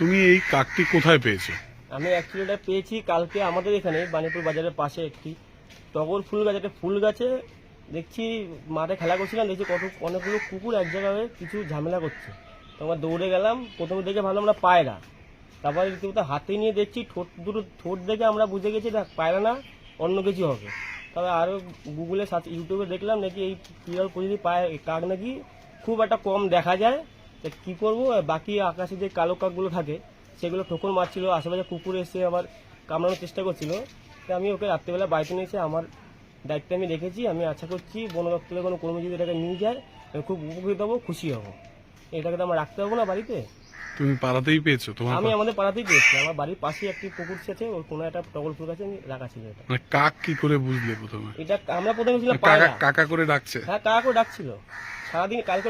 তুমি এই কাকটি কোথায় পেয়েছো? আমি অ্যাকচুয়ালি এটা পেয়েছি কালকে আমাদের এখানে বাণীপুর বাজারের পাশে একটি টগর ফুল গাছ, একটা ফুল গাছে দেখছি মাঠে খেলা করছিলাম, দেখছি অনেকগুলো কুকুর এক জায়গায় কিছু ঝামেলা করছে। তো আমরা দৌড়ে গেলাম, প্রথমে দেখে ভালো আমরা পায়রা, তারপরে রীতিমতো হাতে নিয়ে দেখছি ঠোঁট দেখে আমরা বুঝে গেছি এটা পায়রা না, অন্য কিছু হবে। তবে আরও গুগলে সার্চ, ইউটিউবে দেখলাম নাকি এই বিরল প্রজাতির কাক নাকি খুব একটা কম দেখা যায়। তা কী করবো, বাকি আকাশে যে কালো কাকগুলো থাকে সেগুলো ঠোকর মারছিল, আশেপাশে কুকুর এসে আবার কামড়ানোর চেষ্টা করছিল। তো আমি ওকে রাত্রেবেলা বাড়িতে নিয়ে এসে আমার দায়িত্বে আমি রেখেছি। আমি আশা করছি বন দপ্তরের কোনো কর্মী যদি এটাকে নিয়ে যায় আমি খুব উপকৃত হবো, খুশি হব। এটাকে তো আমরা রাখতে পারবো না বাড়িতে। তুমি পাড়াতেই পেয়েছো? তোমার আমি আমাদের পাড়াতেই পেয়েছি, আমার বাড়ির পাশেই একটি পুকুর আছে, ওর কোনো একটা টগর ফুল গাছে আমি রাখা ছিল। এটা মানে কাক কি করে বুঝলে প্রথমে? এটা আমরা প্রথমে ছিলাম কাকা পায়রা। কাকা করে ডাকছে? হ্যাঁ, কাকও ডাকছিল সারাদিন, কালকে